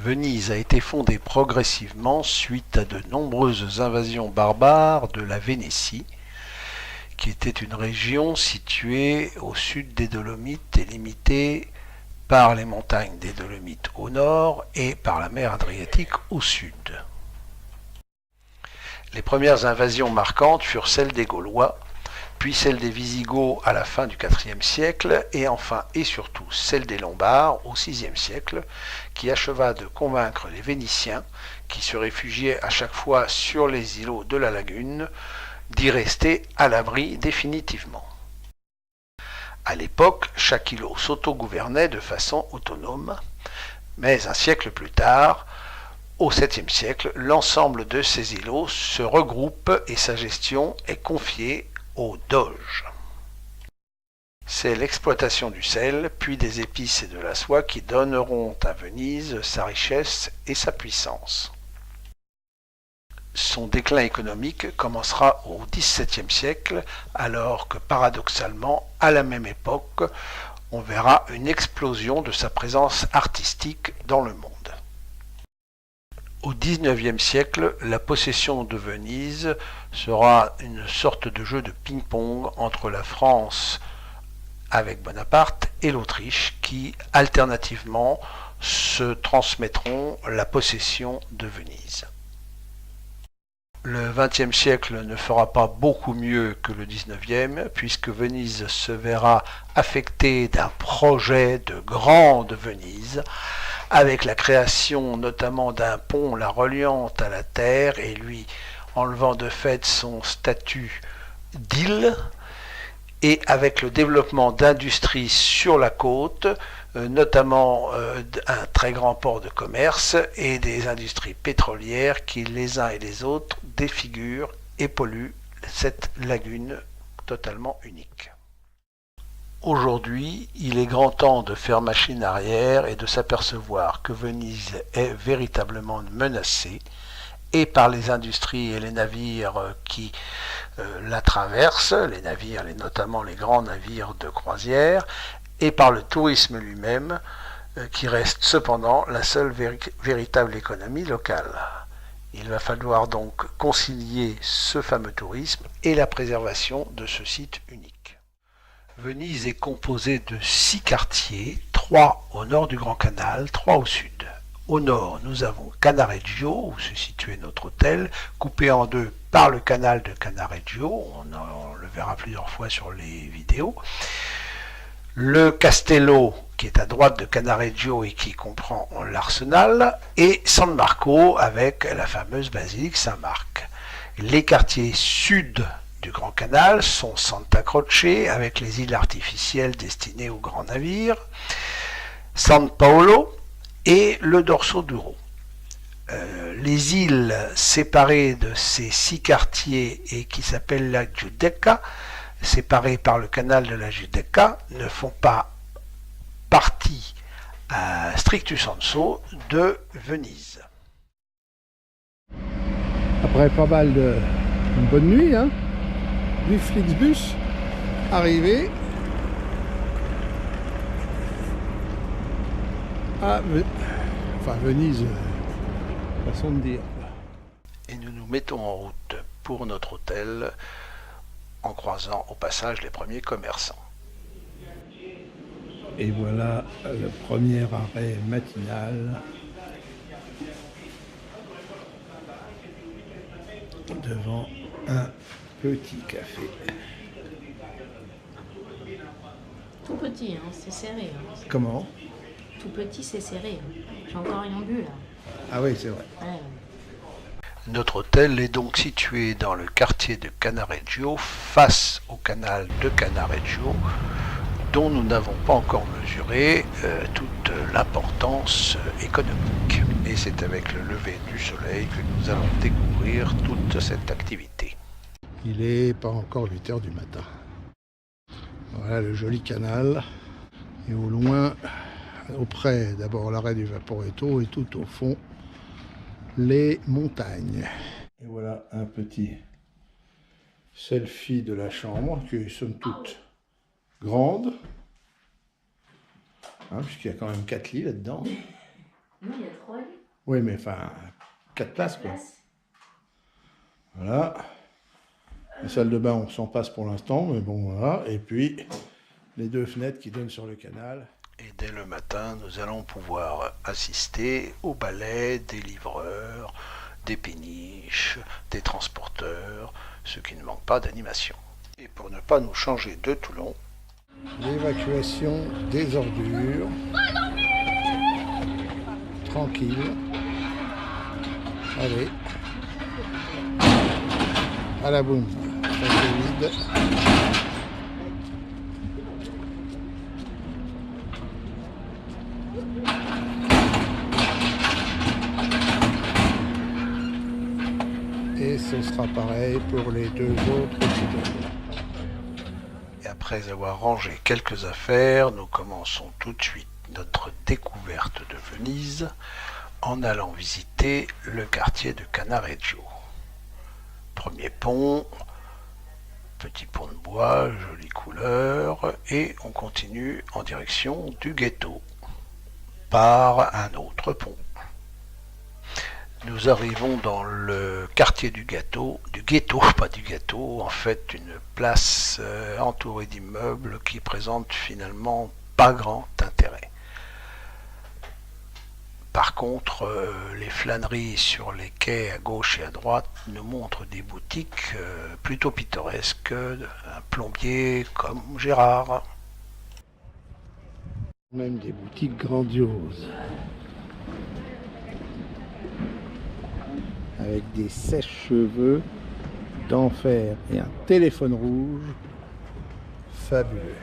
Venise a été fondée progressivement suite à de nombreuses invasions barbares de la Vénétie, qui était une région située au sud des Dolomites et limitée par les montagnes des Dolomites au nord et par la mer Adriatique au sud. Les premières invasions marquantes furent celles des Gaulois, puis celle des Visigoths à la fin du IVe siècle, et enfin et surtout celle des Lombards au VIe siècle, qui acheva de convaincre les Vénitiens, qui se réfugiaient à chaque fois sur les îlots de la lagune, d'y rester à l'abri définitivement. À l'époque, chaque îlot s'autogouvernait de façon autonome, mais un siècle plus tard, au 7e siècle, l'ensemble de ces îlots se regroupe et sa gestion est confiée au doge. C'est l'exploitation du sel, puis des épices et de la soie qui donneront à Venise sa richesse et sa puissance. Son déclin économique commencera au XVIIe siècle, alors que paradoxalement, à la même époque, on verra une explosion de sa présence artistique dans le monde. Au XIXe siècle, la possession de Venise sera une sorte de jeu de ping-pong entre la France avec Bonaparte et l'Autriche qui, alternativement, se transmettront la possession de Venise. Le XXe siècle ne fera pas beaucoup mieux que le XIXe, puisque Venise se verra affectée d'un projet de grande Venise, avec la création notamment d'un pont la reliant à la terre et lui enlevant de fait son statut d'île, et avec le développement d'industries sur la côte, notamment un très grand port de commerce et des industries pétrolières qui les uns et les autres défigurent et polluent cette lagune totalement unique. Aujourd'hui, il est grand temps de faire machine arrière et de s'apercevoir que Venise est véritablement menacée, et par les industries et les navires qui la traversent, les navires, et notamment les grands navires de croisière, et par le tourisme lui-même, qui reste cependant la seule véritable économie locale. Il va falloir donc concilier ce fameux tourisme et la préservation de ce site unique. Venise est composée de 6 quartiers, 3 au nord du Grand Canal, 3 au sud. Au nord, nous avons Cannaregio, où se situait notre hôtel, coupé en deux par le canal de Cannaregio, on le verra plusieurs fois sur les vidéos. Le Castello, qui est à droite de Cannaregio et qui comprend l'Arsenal, et San Marco, avec la fameuse basilique Saint-Marc. Les quartiers sud du Grand Canal sont Santa Croce, avec les îles artificielles destinées aux grands navires, San Paolo, et le Dorso Duro. Les îles séparées de ces 6 quartiers et qui s'appellent la Giudecca, séparées par le canal de la Giudecca, ne font pas partie strictu sensu de Venise. Après pas mal une bonne nuit, du Flixbus arrivé à Venise, façon de dire. Et nous nous mettons en route pour notre hôtel en croisant au passage les premiers commerçants. Et voilà le premier arrêt matinal devant un petit café. Tout petit, c'est serré. Comment ? Tout petit, c'est serré. J'ai encore rien bu là. Ah oui, c'est vrai. Ouais. Notre hôtel est donc situé dans le quartier de Cannaregio, face au canal de Cannaregio, dont nous n'avons pas encore mesuré toute l'importance économique. Et c'est avec le lever du soleil que nous allons découvrir toute cette activité. Il est pas encore 8 h du matin. Voilà le joli canal. Et au loin, auprès d'abord l'arrêt du Vaporetto et tout au fond, les montagnes. Et voilà un petit selfie de la chambre qui somme toute grande. Puisqu'il y a quand même 4 lits là-dedans. Non, il y a 3 lits. Oui, mais enfin, 4 places, quoi. Voilà. La salle de bain, on s'en passe pour l'instant, mais bon, voilà. Et puis, les 2 fenêtres qui donnent sur le canal. Et dès le matin, nous allons pouvoir assister au balai des livreurs, des péniches, des transporteurs, ce qui ne manque pas d'animation. Et pour ne pas nous changer de Toulon, L'évacuation des ordures. Tranquille. Allez. À la boum. Ça c'est vide. Et ce sera pareil pour les 2 autres poubelles. et après avoir rangé quelques affaires, nous commençons tout de suite notre découverte de Venise en allant visiter le quartier de Canareggio. Premier pont, petit pont de bois, jolie couleur, et on continue en direction du ghetto par un autre pont. Nous arrivons dans le quartier du ghetto, pas du ghetto, en fait une place entourée d'immeubles qui présentent finalement pas grand intérêt. Par contre, les flâneries sur les quais à gauche et à droite nous montrent des boutiques plutôt pittoresques, un plombier comme Gérard. Même des boutiques grandioses. Avec des sèche-cheveux d'enfer et un téléphone rouge fabuleux.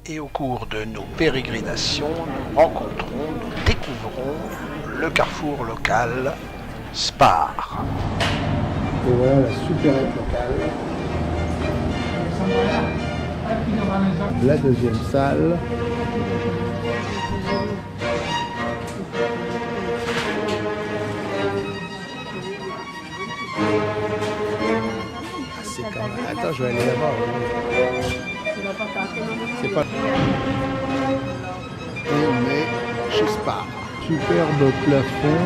Et au cours de nos pérégrinations, nous découvrons le carrefour local Spar. Et voilà la supérette locale. La deuxième salle. C'est quand même... Attends, je vais aller là-bas. C'est pas... Et on est chez Spar. Superbe plafond.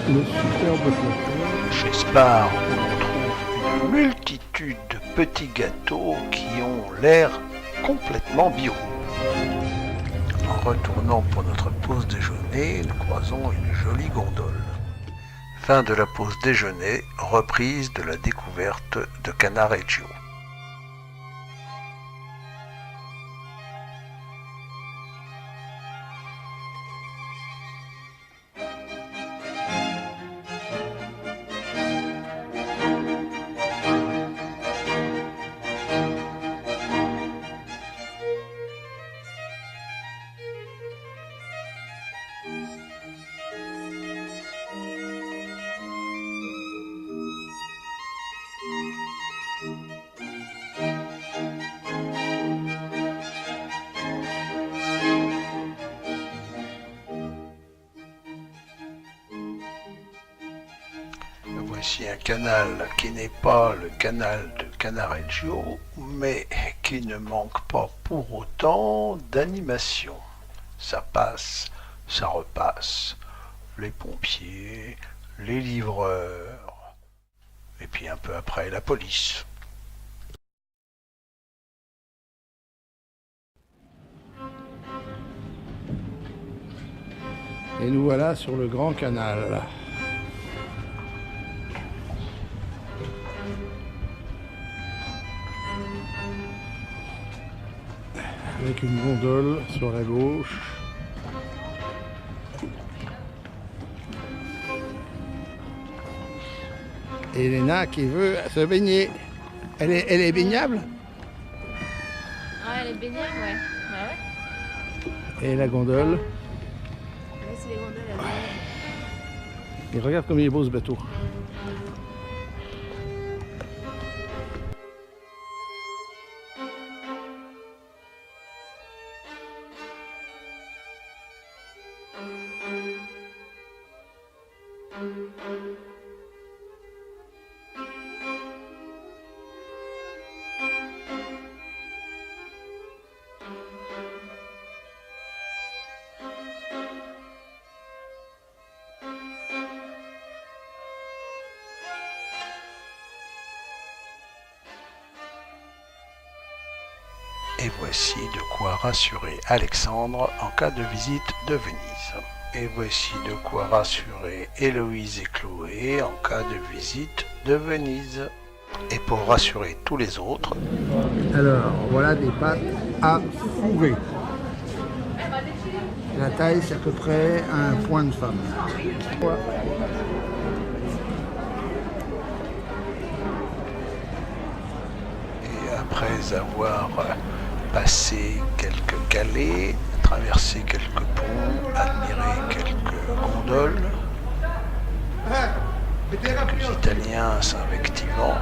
Le superbe plafond. Chez Spar, on trouve une multitude de petits gâteaux qui ont l'air complètement bio. En retournant pour notre pause déjeuner, nous croisons une jolie gondole. Fin de la pause déjeuner, reprise de la découverte de Canareggio. ici un canal qui n'est pas le canal de Cannaregio, mais qui ne manque pas pour autant d'animation. Ça passe, ça repasse, les pompiers, les livreurs, et puis un peu après la police. Et nous voilà sur le Grand Canal. Avec une gondole sur la gauche. Et Elena qui veut se baigner. Elle est baignable? Ah, elle est baignable, ouais. Bah ouais. Et la gondole. Ouais, c'est les gondoles, elles baignent. Et regarde comme il est beau ce bateau. Et voici de quoi rassurer Alexandre en cas de visite de Venise. Et voici de quoi rassurer Héloïse et Chloé en cas de visite de Venise. Et pour rassurer tous les autres, Alors, voilà des pâtes à fourrer. La taille, c'est à peu près un point de femme. Voilà. et après avoir passé quelques galets, traversé quelques ponts, admiré quelques gondoles, quelques Italiens s'invectivant,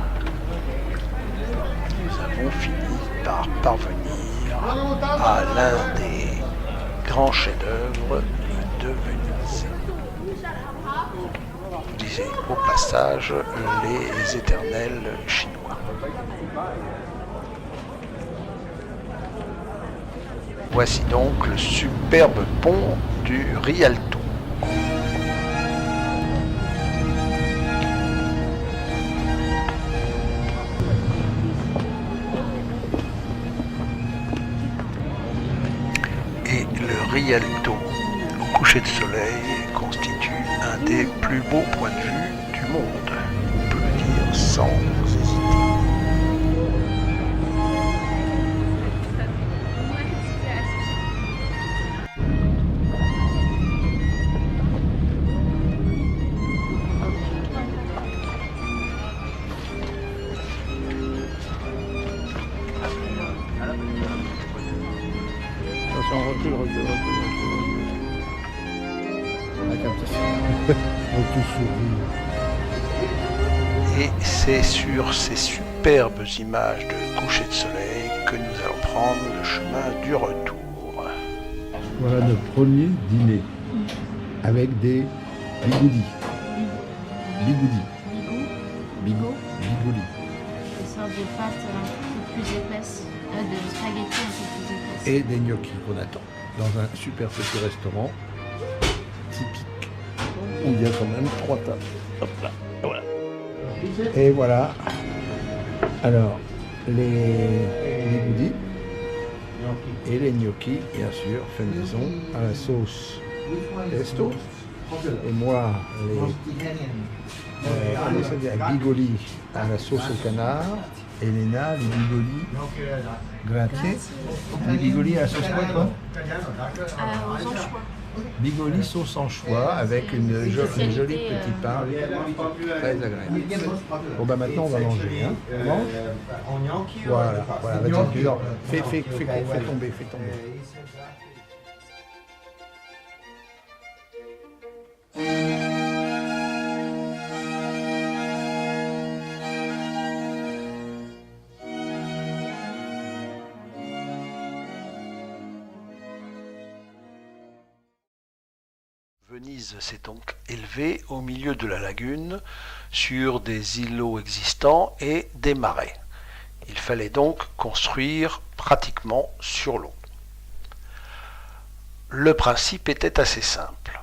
nous avons fini par parvenir à l'un des grands chefs-d'œuvre de Venise. Vous disiez au passage les éternels chinois. Voici donc le superbe pont du Rialto. Et le Rialto au coucher de soleil constitue un des plus beaux points de vue du monde. On peut le dire sans hésiter. Attention, recule. La captation. Tout sourire. Et c'est sur ces superbes images de coucher de soleil que nous allons prendre le chemin du retour. Voilà notre premier dîner. Avec des bigoudis. Bigoudis. Bigot. Bigoudis. Des sortes de pâtes un peu plus épaisses. De spaghettis un peu plus épaisses. Et des gnocchis qu'on attend. Dans un super petit restaurant typique. Il y a quand même 3 tables. Hop là, voilà. Et voilà. Alors, les goodies et les gnocchis, bien sûr, fait maison à la sauce pesto. Et moi, comment ça dit, bigoli à la sauce au canard. Elena, les bigolis gratiers. Les bigolis à la sauce quoi, toi? Aux anchois. Bigoli sauce anchois avec une jolie petite pain très agréable. Bon bah maintenant on va manger. Hein. On mange. Voilà, vas-y, Tudor. Fais tomber. Venise s'est donc élevée au milieu de la lagune sur des îlots existants et des marais. Il fallait donc construire pratiquement sur l'eau. Le principe était assez simple.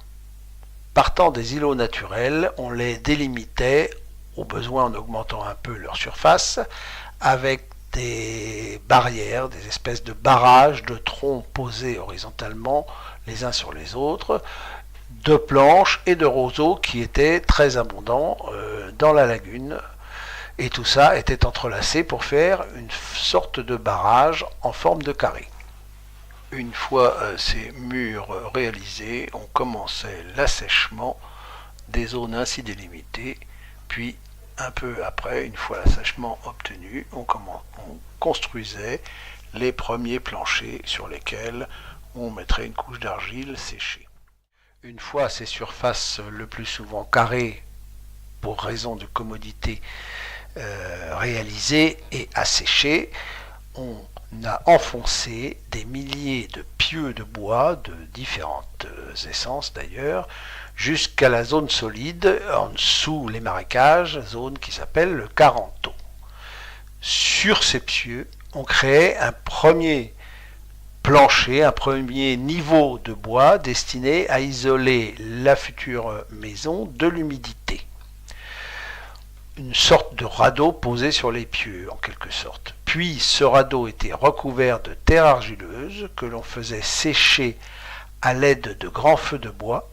Partant des îlots naturels, on les délimitait, au besoin en augmentant un peu leur surface, avec des barrières, des espèces de barrages de troncs posés horizontalement les uns sur les autres, de planches et de roseaux qui étaient très abondants dans la lagune. Et tout ça était entrelacé pour faire une sorte de barrage en forme de carré. Une fois ces murs réalisés, on commençait l'assèchement des zones ainsi délimitées, puis un peu après, une fois l'assèchement obtenu, on construisait les premiers planchers sur lesquels on mettrait une couche d'argile séchée. Une fois ces surfaces le plus souvent carrées, pour raison de commodité, réalisées et asséchées, on a enfoncé des milliers de pieux de bois, de différentes essences d'ailleurs, jusqu'à la zone solide, en dessous les marécages, zone qui s'appelle le Caranto. Sur ces pieux, on créait un premier plancher, un premier niveau de bois destiné à isoler la future maison de l'humidité. Une sorte de radeau posé sur les pieux, en quelque sorte. Puis ce radeau était recouvert de terre argileuse que l'on faisait sécher à l'aide de grands feux de bois,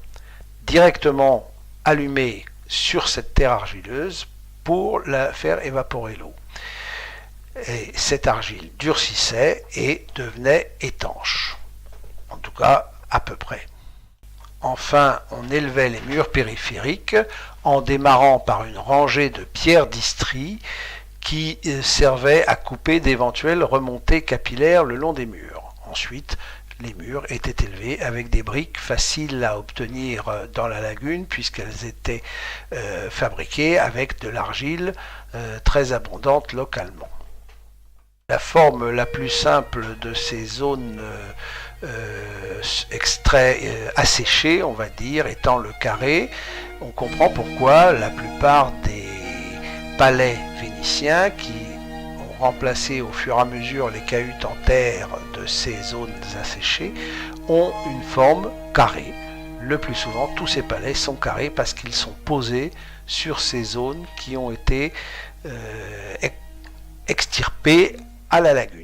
directement allumés sur cette terre argileuse pour la faire évaporer l'eau. Et cette argile durcissait et devenait étanche. En tout cas, à peu près. Enfin, on élevait les murs périphériques en démarrant par une rangée de pierres d'Istrie qui servaient à couper d'éventuelles remontées capillaires le long des murs. Ensuite, les murs étaient élevés avec des briques faciles à obtenir dans la lagune puisqu'elles étaient fabriquées avec de l'argile très abondante localement. La forme la plus simple de ces zones asséchées, on va dire, étant le carré, on comprend pourquoi la plupart des palais vénitiens qui ont remplacé au fur et à mesure les cahutes en terre de ces zones asséchées ont une forme carrée. Le plus souvent, tous ces palais sont carrés parce qu'ils sont posés sur ces zones qui ont été extirpées à la lagune.